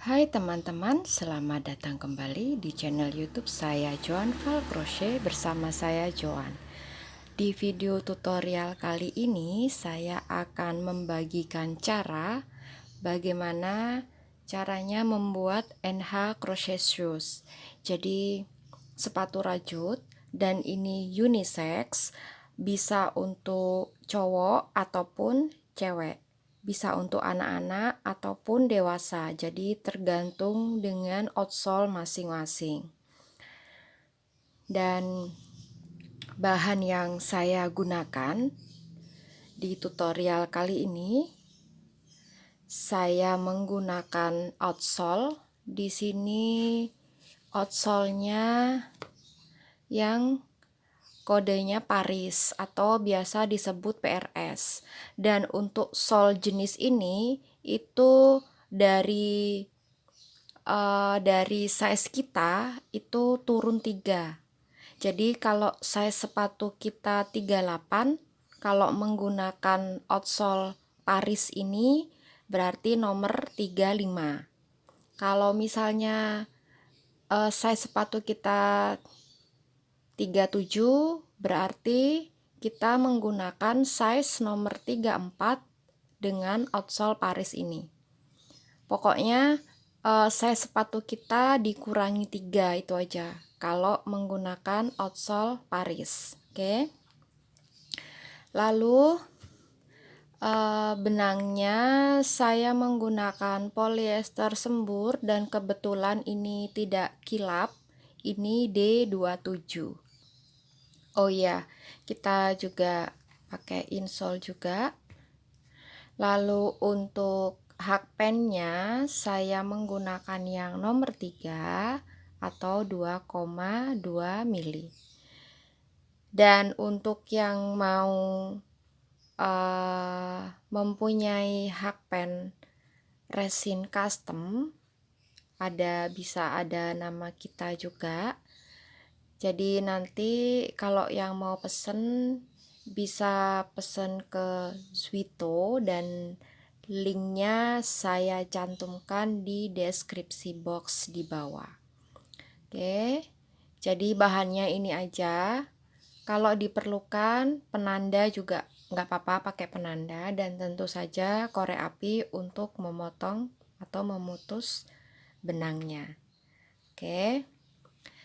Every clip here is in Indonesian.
Hai teman-teman, selamat datang kembali di channel YouTube saya Joan Val Crochet bersama saya Joan. Di video tutorial kali ini saya akan membagikan cara bagaimana caranya membuat NH crochet shoes. Jadi sepatu rajut dan ini unisex, bisa untuk cowok ataupun cewek. Bisa untuk anak-anak ataupun dewasa, jadi tergantung dengan outsole masing-masing. Dan bahan yang saya gunakan di tutorial kali ini, saya menggunakan outsole. Di sini outsole-nya yang kodenya Paris atau biasa disebut PRS. Dan untuk sole jenis ini itu dari size kita itu turun 3. Jadi kalau size sepatu kita 38, kalau menggunakan outsole Paris ini berarti nomor 35. Kalau misalnya size sepatu kita 37, berarti kita menggunakan size nomor 34 dengan outsole Paris ini. Pokoknya size sepatu kita dikurangi 3 itu aja kalau menggunakan outsole Paris. Oke. Lalu benangnya saya menggunakan polyester sembur dan kebetulan ini tidak kilap. Ini D27. Oh iya, kita juga pakai insole juga. Lalu untuk hakpennya saya menggunakan yang nomor 3 atau 2,2 mili. Dan untuk yang mau mempunyai hakpen resin custom, bisa ada nama kita juga. Jadi nanti kalau yang mau pesen bisa pesen ke Zwito dan linknya saya cantumkan di deskripsi box di bawah. Oke, jadi bahannya ini aja. Kalau diperlukan penanda juga nggak apa-apa pakai penanda, dan tentu saja korek api untuk memotong atau memutus benangnya. Oke.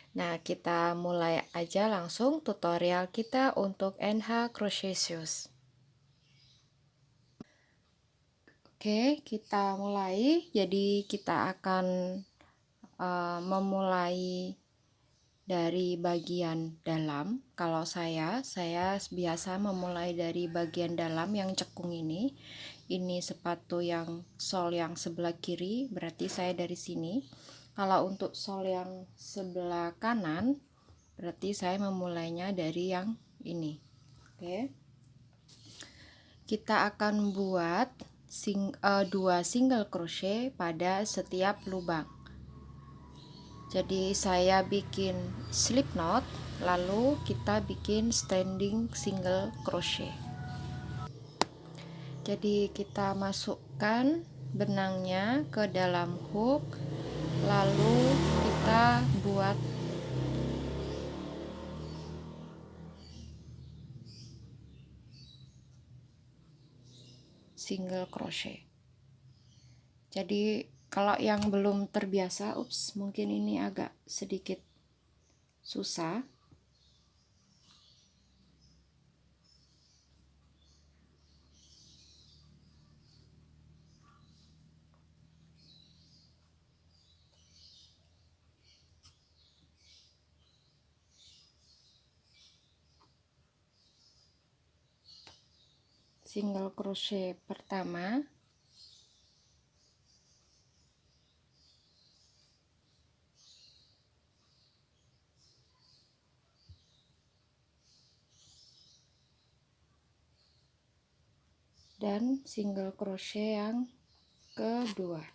Nah, kita mulai aja langsung tutorial kita untuk NH crochet shoes. Oke, kita mulai. Jadi kita akan memulai dari bagian dalam. Kalau saya biasa memulai dari bagian dalam yang cekung ini. Ini sepatu yang sole yang sebelah kiri, berarti saya dari sini. Kalau untuk sole yang sebelah kanan, berarti saya memulainya dari yang ini. Oke. Kita akan buat 2 single crochet pada setiap lubang. Jadi saya bikin slip knot, lalu kita bikin standing single crochet. Jadi kita masukkan benangnya ke dalam hook, lalu kita buat single crochet. Jadi kalau yang belum terbiasa, mungkin ini agak sedikit susah. Single crochet pertama, dan single crochet yang kedua.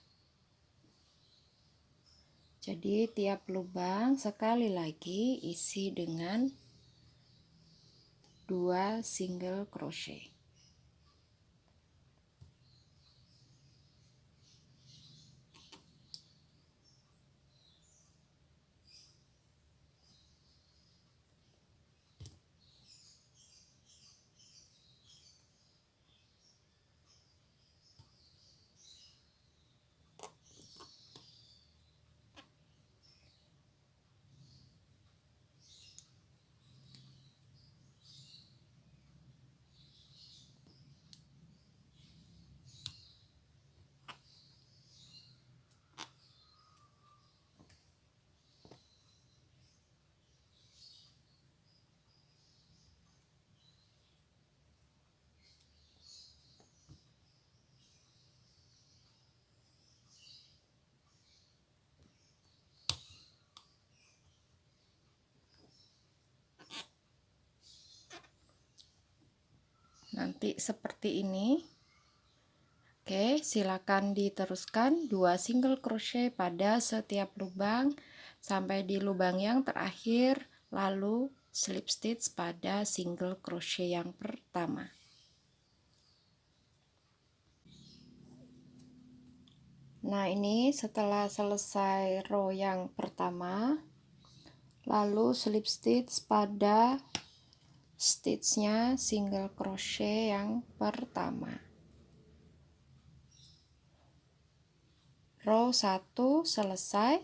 Jadi tiap lubang sekali lagi isi dengan 2 single crochet. nanti seperti ini. Oke, silakan diteruskan 2 single crochet pada setiap lubang sampai di lubang yang terakhir, lalu slip stitch pada single crochet yang pertama. Nah, ini setelah selesai row yang pertama, lalu slip stitch pada stitchnya single crochet yang pertama. Row 1 selesai,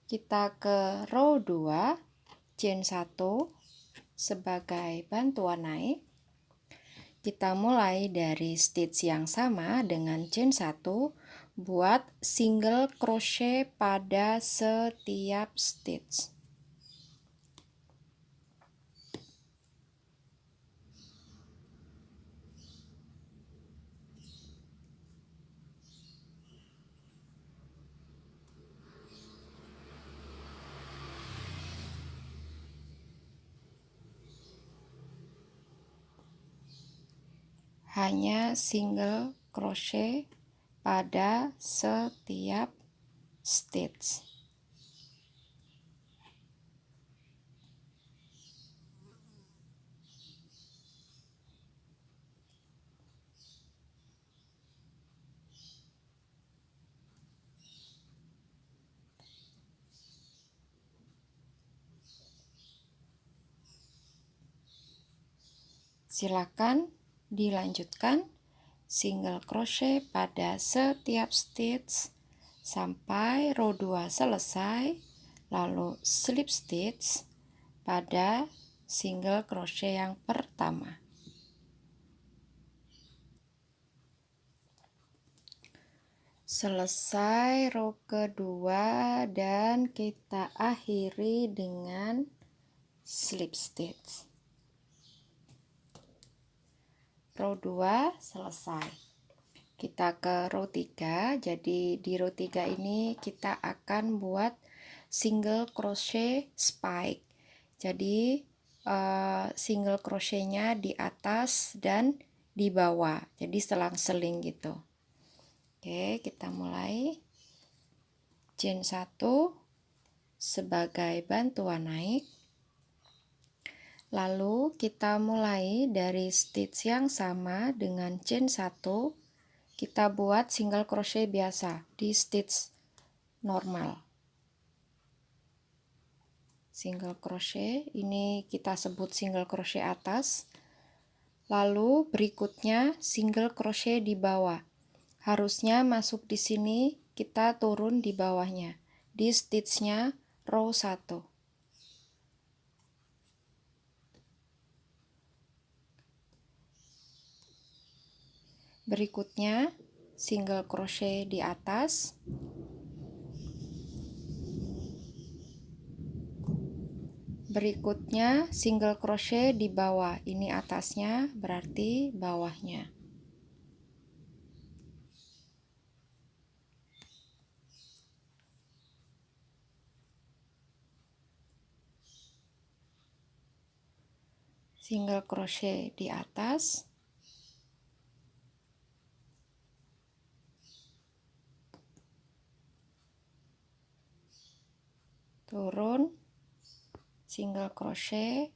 kita ke row 2, chain 1 sebagai bantuan naik. Kita mulai dari stitch yang sama dengan chain 1, buat single crochet pada setiap stitch. Hanya single crochet pada setiap stitch. Silakan dilanjutkan single crochet pada setiap stitch sampai row 2 selesai, lalu slip stitch pada single crochet yang pertama. Selesai row kedua dan kita akhiri dengan slip stitch. Row 2 selesai. Kita ke row 3. Jadi di row 3 ini kita akan buat single crochet spike. Jadi single crochetnya di atas dan di bawah. Jadi selang-seling gitu. Oke, kita mulai. Chain 1 sebagai bantuan naik. Lalu kita mulai dari stitch yang sama dengan chain 1, kita buat single crochet biasa di stitch normal. Single crochet ini kita sebut single crochet atas. Lalu berikutnya single crochet di bawah. Harusnya masuk di sini, kita turun di bawahnya di stitchnya row 1. Berikutnya single crochet di atas, berikutnya single crochet di bawah. Ini atasnya, berarti bawahnya. Single crochet di atas, turun, single crochet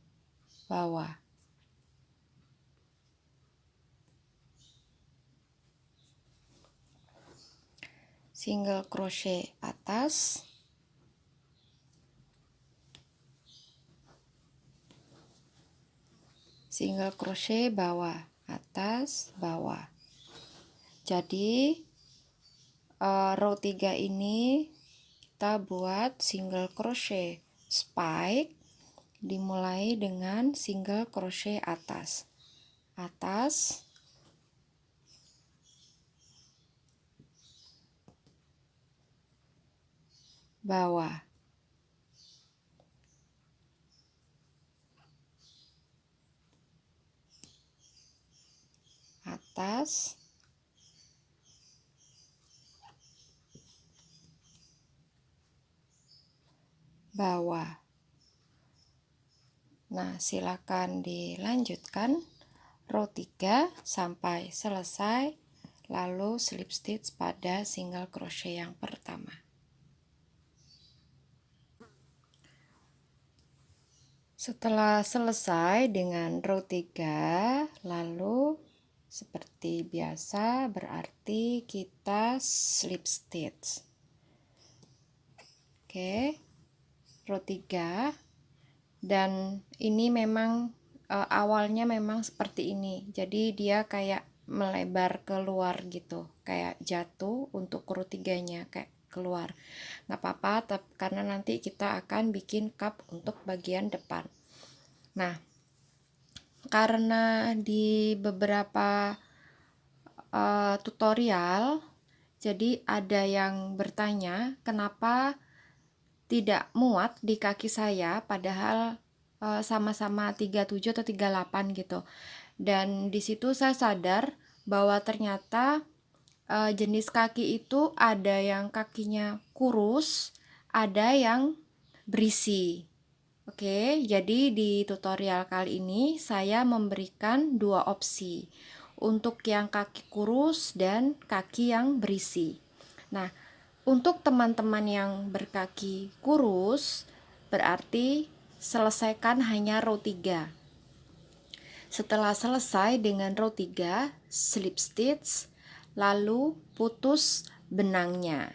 bawah. Single crochet atas, single crochet bawah, atas, bawah. Jadi row 3 ini kita buat single crochet spike, dimulai dengan single crochet atas, bawah, atas, bawah. Nah, silakan dilanjutkan row 3 sampai selesai, lalu slip stitch pada single crochet yang pertama. Setelah selesai dengan row 3, lalu seperti biasa berarti kita slip stitch. Oke, row 3, dan ini memang awalnya memang seperti ini, jadi dia kayak melebar keluar gitu, kayak jatuh untuk row 3-nya kayak keluar. Nggak apa-apa, karena nanti kita akan bikin cup untuk bagian depan. Nah, karena di beberapa tutorial, jadi ada yang bertanya kenapa tidak muat di kaki saya, padahal sama-sama 37 atau 38 gitu. Dan di situ saya sadar bahwa ternyata jenis kaki itu ada yang kakinya kurus, ada yang berisi. Oke, jadi di tutorial kali ini saya memberikan dua opsi untuk yang kaki kurus dan kaki yang berisi. Nah, untuk teman-teman yang berkaki kurus, berarti selesaikan hanya row 3. Setelah selesai dengan row 3, slip stitch, lalu putus benangnya.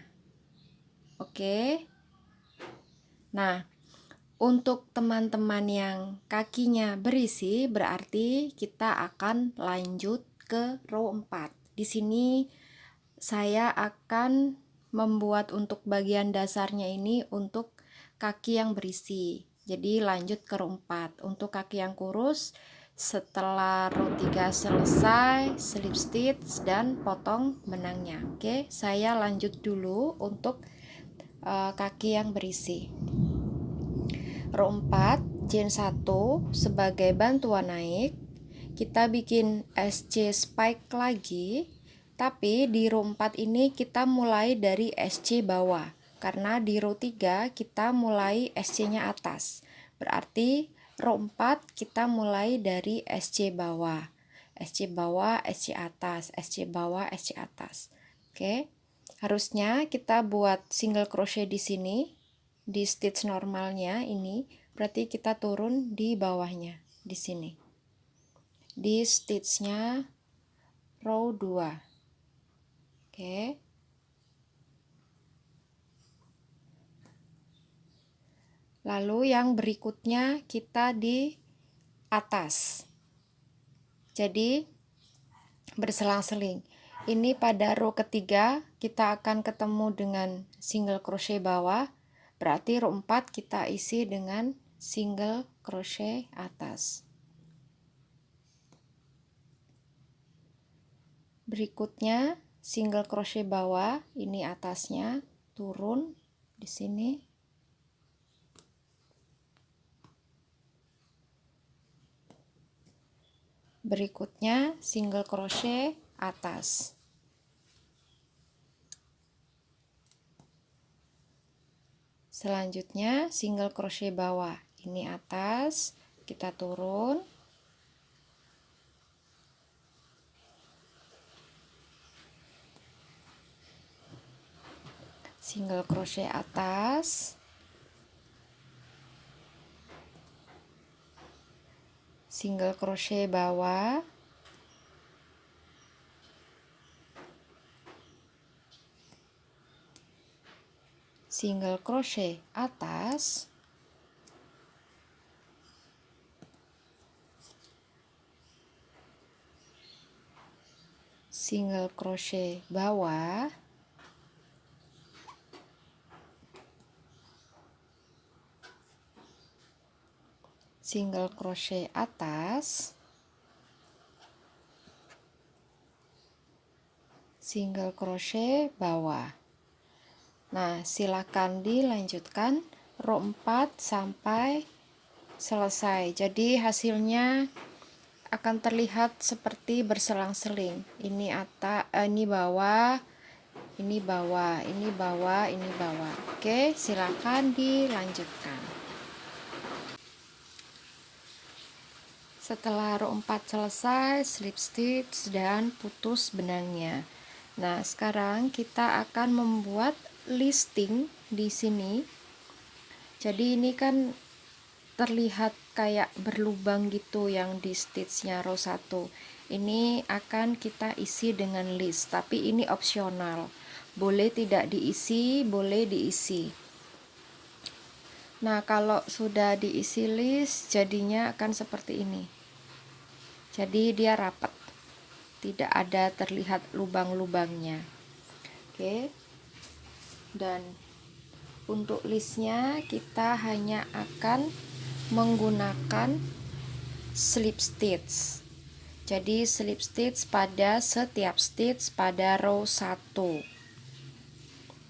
Oke. Nah, untuk teman-teman yang kakinya berisi, berarti kita akan lanjut ke row 4. Di sini saya akan membuat untuk bagian dasarnya ini untuk kaki yang berisi. Jadi lanjut ke row 4. Untuk kaki yang kurus, setelah row 3 selesai, slip stitch dan potong benangnya. Oke, saya lanjut dulu untuk kaki yang berisi. Row 4, chain 1 sebagai bantuan naik, kita bikin SC spike lagi, tapi di row 4 ini kita mulai dari SC bawah, karena di row 3 kita mulai SC nya atas, berarti row 4 kita mulai dari SC bawah, SC bawah, SC atas, SC bawah, SC atas. Oke, harusnya kita buat single crochet di sini, di stitch normalnya ini, berarti kita turun di bawahnya, di sini, di stitchnya row 2. Oke, lalu yang berikutnya kita di atas, jadi berselang-seling. Ini pada row ketiga kita akan ketemu dengan single crochet bawah, berarti row 4 kita isi dengan single crochet atas. Berikutnya single crochet bawah, ini atasnya, turun di sini. Berikutnya single crochet atas. Selanjutnya single crochet bawah, ini atas, kita turun. Single crochet atas. Single crochet bawah. Single crochet atas. Single crochet bawah. Single crochet atas. Single crochet bawah. Nah, silakan dilanjutkan row 4 sampai selesai. Jadi hasilnya akan terlihat seperti berselang-seling. Ini atas, ini bawah, ini bawah, ini bawah, ini bawah. Oke, silakan dilanjutkan. Setelah row 4 selesai, slip stitch dan putus benangnya. Nah, sekarang kita akan membuat listing di sini. Jadi ini kan terlihat kayak berlubang gitu yang di stitchnya row 1. Ini akan kita isi dengan list, tapi ini opsional. Boleh tidak diisi, boleh diisi. Nah, kalau sudah diisi list, jadinya akan seperti ini. Jadi dia rapat, tidak ada terlihat lubang-lubangnya. Oke. Dan untuk listnya kita hanya akan menggunakan slip stitch. Jadi slip stitch pada setiap stitch pada row 1.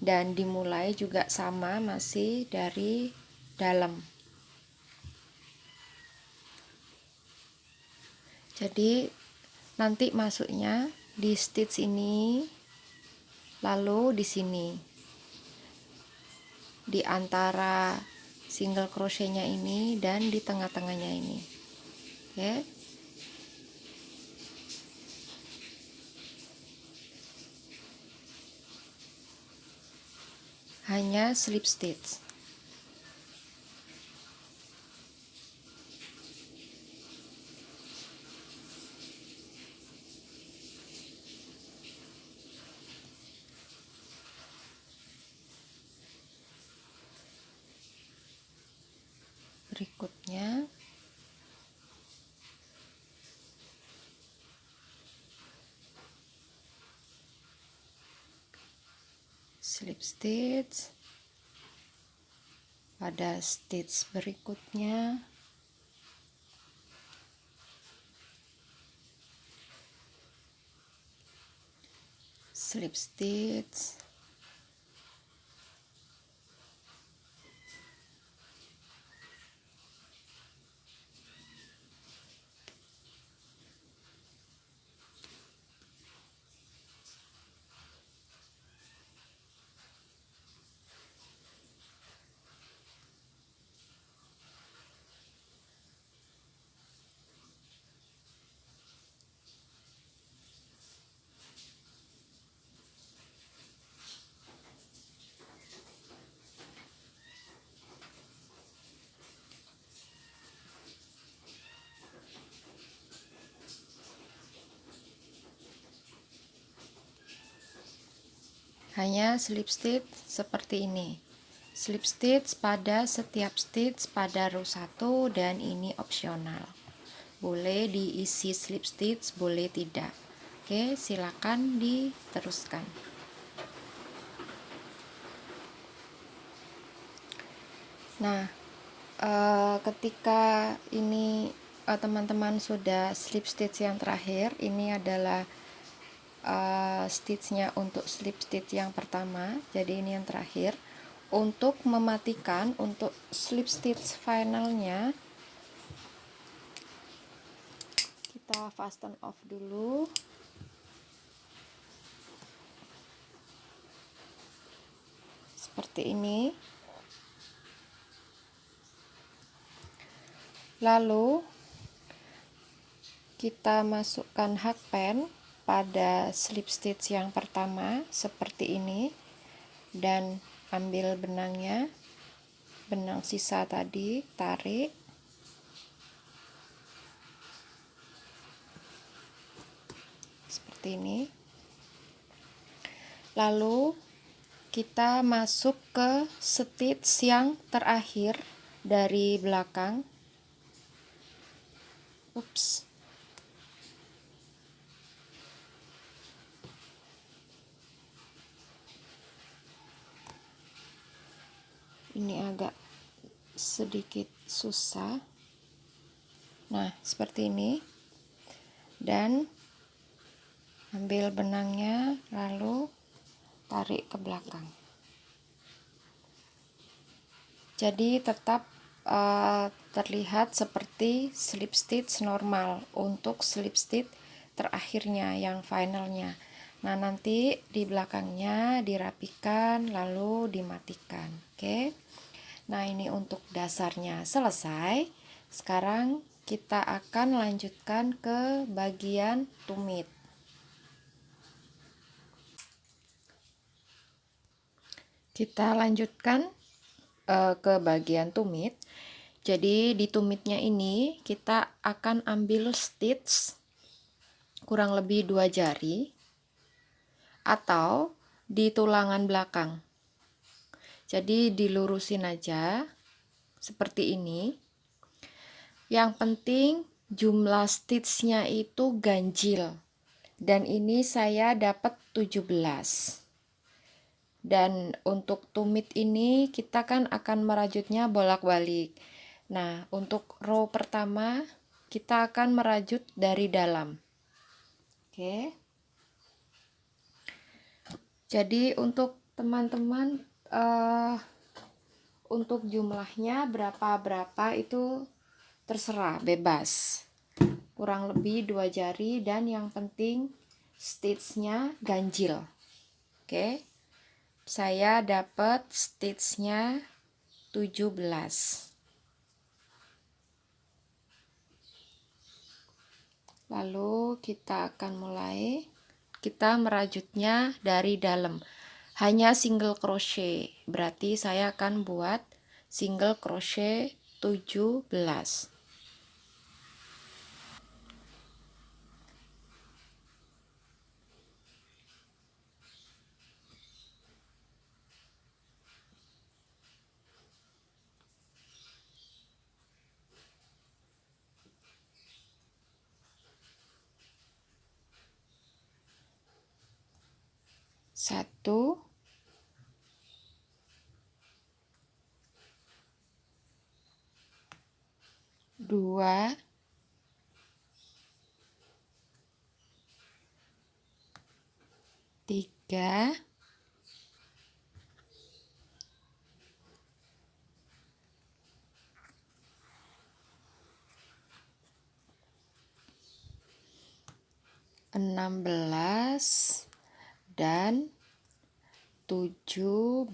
Dan dimulai juga sama, masih dari dalam. Jadi nanti masuknya di stitch ini, lalu di sini, di antara single crochetnya ini dan di tengah-tengahnya ini. Oke. Hanya slip stitch. Berikutnya slip stitch pada stitch berikutnya, slip stitch, hanya slip stitch seperti ini. Slip stitch pada setiap stitch pada row 1 dan ini opsional. Boleh diisi slip stitch, boleh tidak. Oke, silakan diteruskan. Nah, ketika ini teman-teman sudah slip stitch yang terakhir, ini adalah stitchnya untuk slip stitch yang pertama, jadi ini yang terakhir. Untuk mematikan, untuk slip stitch finalnya, kita fasten off dulu. Seperti ini. Lalu kita masukkan hakpen pada slip stitch yang pertama seperti ini, dan ambil benangnya, benang sisa tadi, tarik seperti ini. Lalu kita masuk ke stitch yang terakhir dari belakang. Ups. Ini agak sedikit susah. Nah, seperti ini. Dan ambil benangnya, lalu tarik ke belakang. Jadi tetap terlihat seperti slip stitch normal untuk slip stitch terakhirnya yang finalnya. Nah, nanti di belakangnya dirapikan lalu dimatikan. Oke. Nah, ini untuk dasarnya selesai. Sekarang kita akan lanjutkan ke bagian tumit. Kita lanjutkan ke bagian tumit. Jadi di tumitnya ini kita akan ambil stitch kurang lebih 2 jari atau di tulangan belakang. Jadi dilurusin aja seperti ini. Yang penting jumlah stitchnya itu ganjil. Dan ini saya dapat 17. Dan untuk tumit ini kita kan akan merajutnya bolak-balik. Nah, untuk row pertama kita akan merajut dari dalam. Oke. Jadi untuk teman-teman untuk jumlahnya berapa itu terserah, bebas. Kurang lebih 2 jari dan yang penting stitchnya ganjil. Oke. Saya dapat stitchnya 17. Lalu kita akan mulai, kita merajutnya dari dalam. Hanya single crochet. Berarti saya akan buat single crochet 17. Satu, dua, tiga, enam belas, dan 17.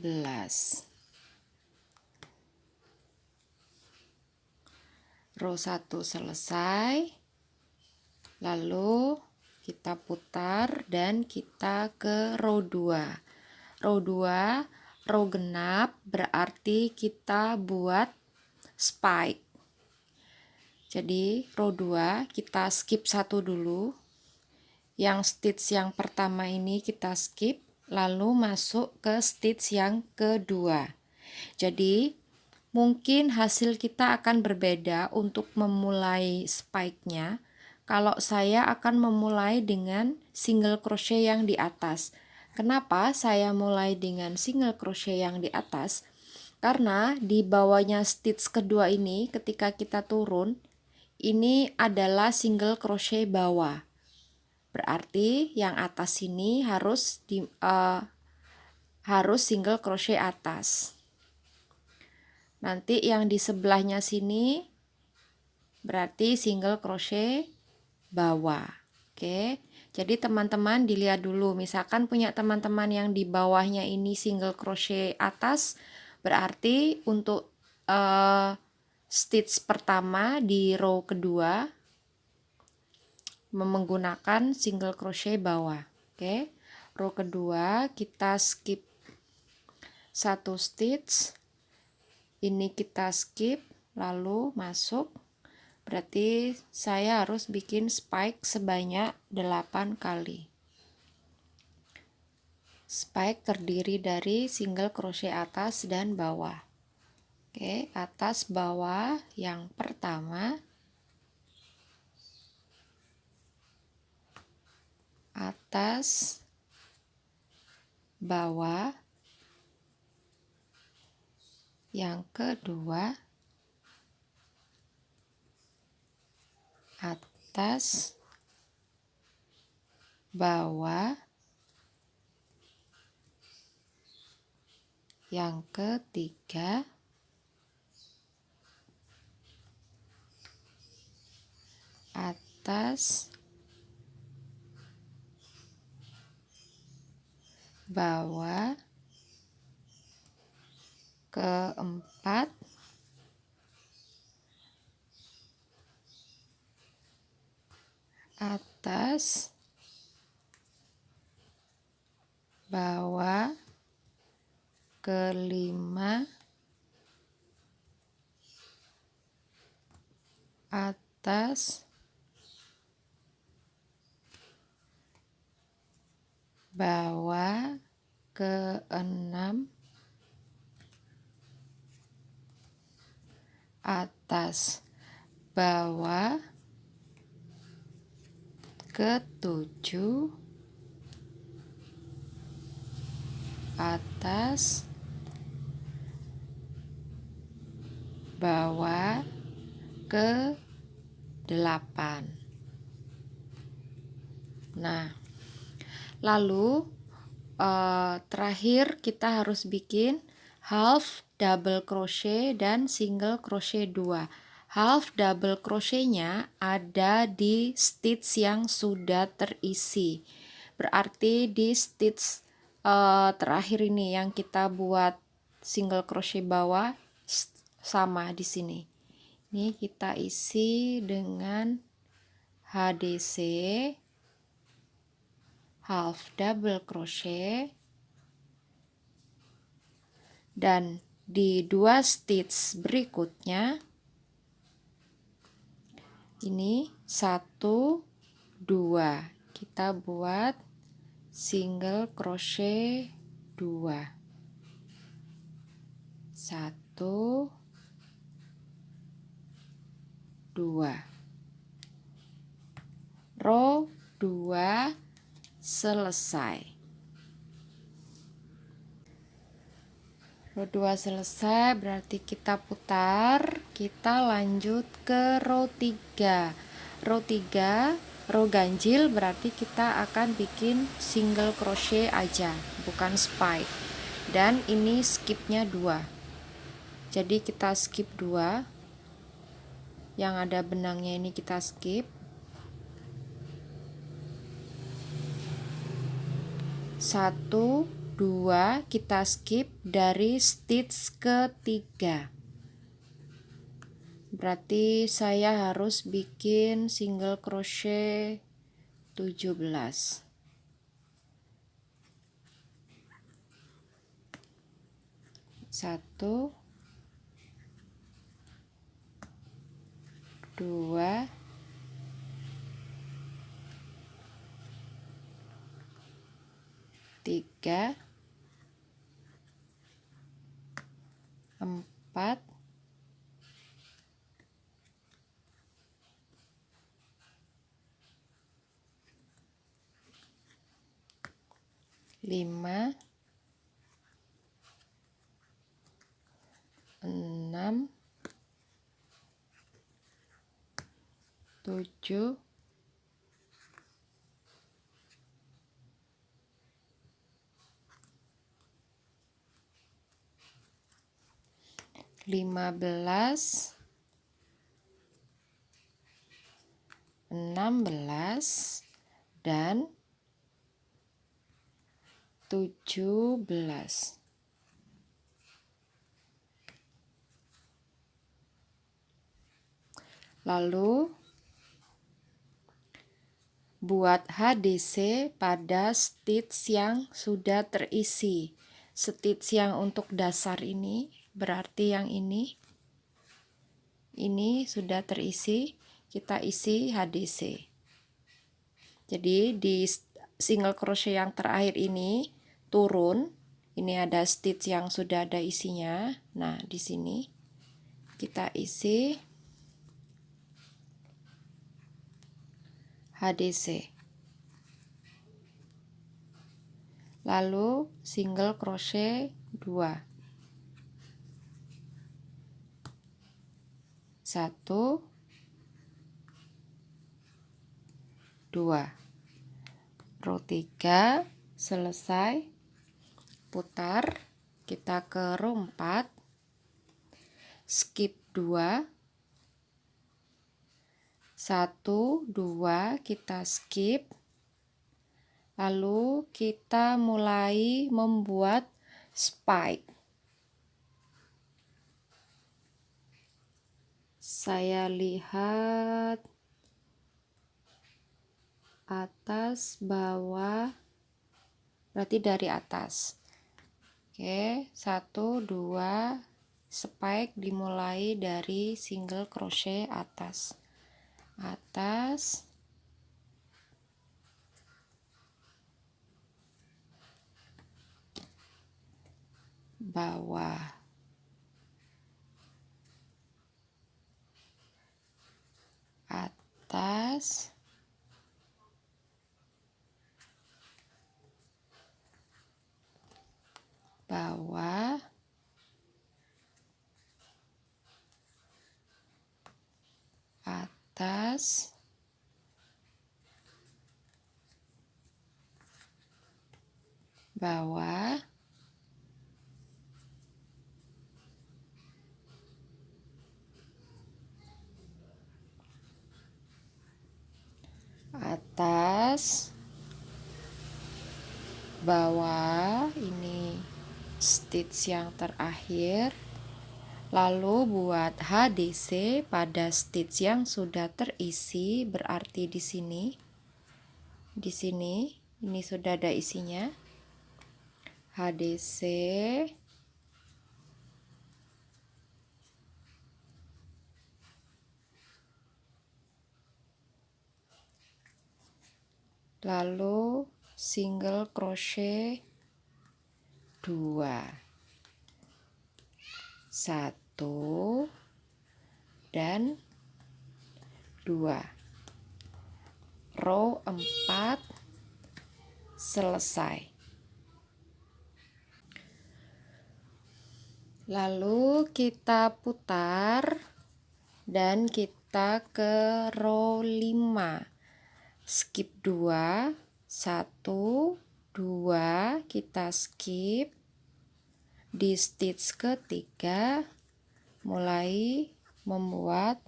Row 1 selesai. Lalu kita putar dan kita ke row 2. Row 2, row genap berarti kita buat spike. Jadi row 2 kita skip satu dulu. Yang stitch yang pertama ini kita skip, lalu masuk ke stitch yang kedua. Jadi mungkin hasil kita akan berbeda untuk memulai spike-nya. Kalau saya akan memulai dengan single crochet yang di atas. Kenapa saya mulai dengan single crochet yang di atas? Karena di bawahnya stitch kedua ini ketika kita turun, ini adalah single crochet bawah. Berarti yang atas ini harus single crochet atas. Nanti yang di sebelahnya sini berarti single crochet bawah. Oke. Jadi teman-teman dilihat dulu, misalkan punya teman-teman yang di bawahnya ini single crochet atas, berarti untuk stitch pertama di row kedua menggunakan single crochet bawah. Oke. Row kedua kita skip satu stitch. Ini kita skip lalu masuk. Berarti saya harus bikin spike sebanyak 8 kali. Spike terdiri dari single crochet atas dan bawah. Oke, atas bawah yang pertama, atas bawah yang kedua, atas bawah yang ketiga, atas bawah keempat, atas, bawah, kelima, atas, bawah, keenam, atas, bawah, ketujuh, atas, bawah, ke 8. Nah, lalu terakhir kita harus bikin half double crochet dan single crochet 2. Half double crochetnya ada di stitch yang sudah terisi. Berarti di stitch terakhir ini yang kita buat single crochet bawah sama di sini. Ini kita isi dengan HDC, half double crochet, dan di 2 stitch berikutnya ini 1 2 kita buat single crochet 2, 1 2, row 2 selesai. Row 2 selesai, berarti kita putar, kita lanjut ke row 3. Row 3, row ganjil, berarti kita akan bikin single crochet aja, bukan spike. Dan ini skipnya 2. Jadi kita skip 2. Yang ada benangnya ini kita skip. 1 2 kita skip dari stitch ketiga. Berarti saya harus bikin single crochet 17. 1 2 3 4 5 6 7 15 16 dan 17. Lalu buat HDC pada stitch yang sudah terisi. Stitch yang untuk dasar ini, berarti yang ini sudah terisi, kita isi HDC. Jadi di single crochet yang terakhir ini turun, ini ada stitch yang sudah ada isinya. Nah, di sini kita isi HDC. Lalu single crochet 2. 1 2. Row 3 selesai. Putar, kita ke row 4. Skip 2. 1 2 kita skip. Lalu kita mulai membuat spike. Saya lihat atas, bawah, berarti dari atas. Oke, 1 2 spike dimulai dari single crochet atas, bawah, atas, bawah, atas, bawah, atas, bawah. Ini stitch yang terakhir. Lalu buat HDC pada stitch yang sudah terisi, berarti di sini ini sudah ada isinya. HDC, lalu single crochet 2, 1 dan 2, row 4 selesai. Lalu kita putar dan kita ke row 5, skip 2, 1 2, kita skip. Di stitch ketiga mulai membuat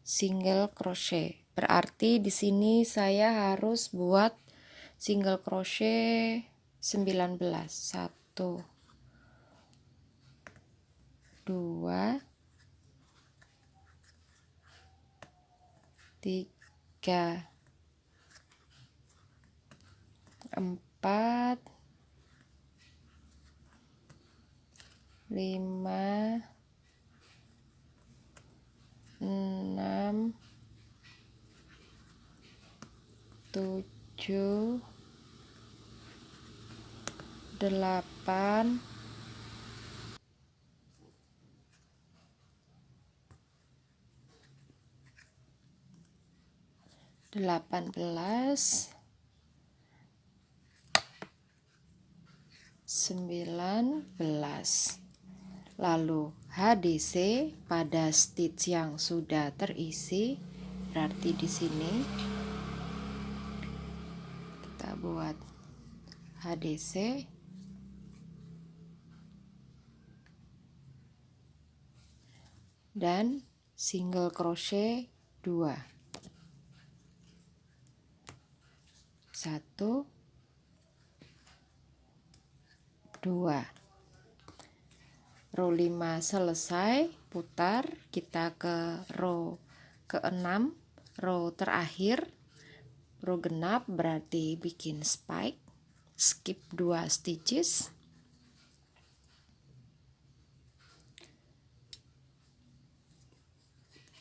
single crochet, berarti di sini saya harus buat single crochet 19. 1 2 3 4 5 6 7 8 18 19. Lalu HDC pada stitch yang sudah terisi, berarti di sini kita buat HDC dan single crochet 2, 1 2. Row 5 selesai, putar, kita ke row ke-6, row terakhir, row genap, berarti bikin spike, skip 2 stitches,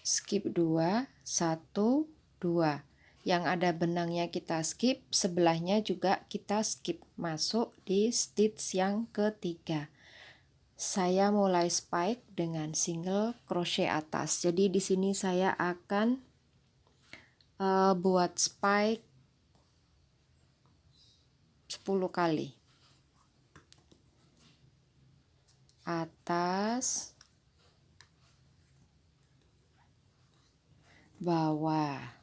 skip 2, 1 2. Yang ada benangnya kita skip, sebelahnya juga kita skip, masuk di stitch yang ketiga. Saya mulai spike dengan single crochet atas. Jadi di sini saya akan buat spike 10 kali. Atas, bawah,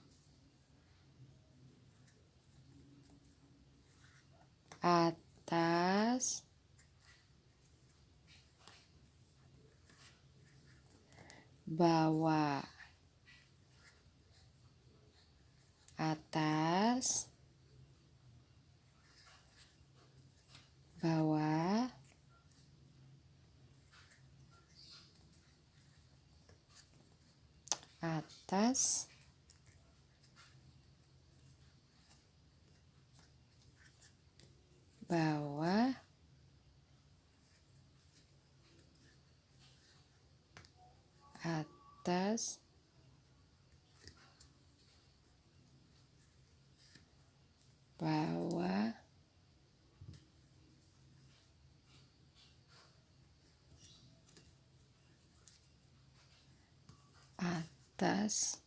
atas, bawah, atas, bawah, atas, bawah, atas, bawah, atas,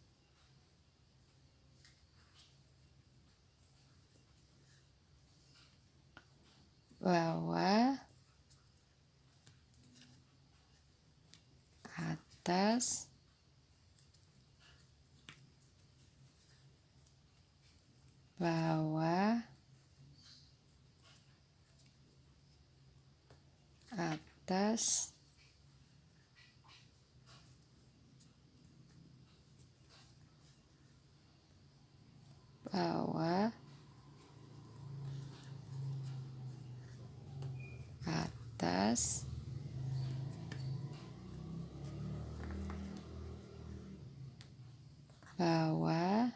bawah, atas, bawah, atas, bawah, atas, bawah,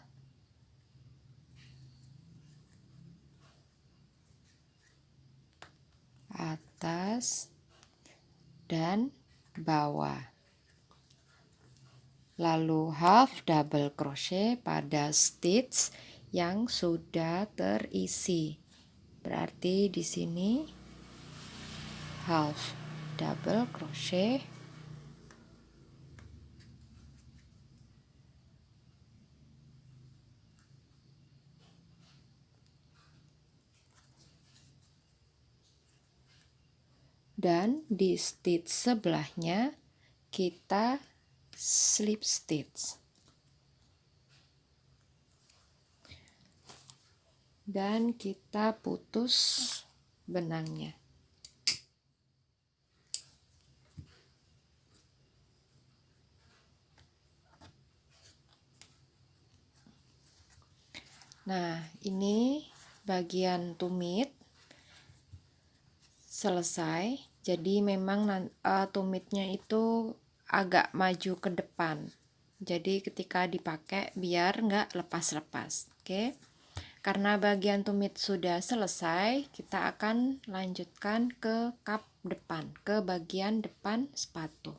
atas, dan bawah. Lalu half double crochet pada stitch yang sudah terisi. Berarti di sini half double crochet, dan di stitch sebelahnya kita slip stitch dan kita putus benangnya. Nah, ini bagian tumit selesai. Jadi memang tumitnya itu agak maju ke depan. Jadi ketika dipakai biar nggak lepas-lepas. Oke. Karena bagian tumit sudah selesai, kita akan lanjutkan ke kap depan, ke bagian depan sepatu.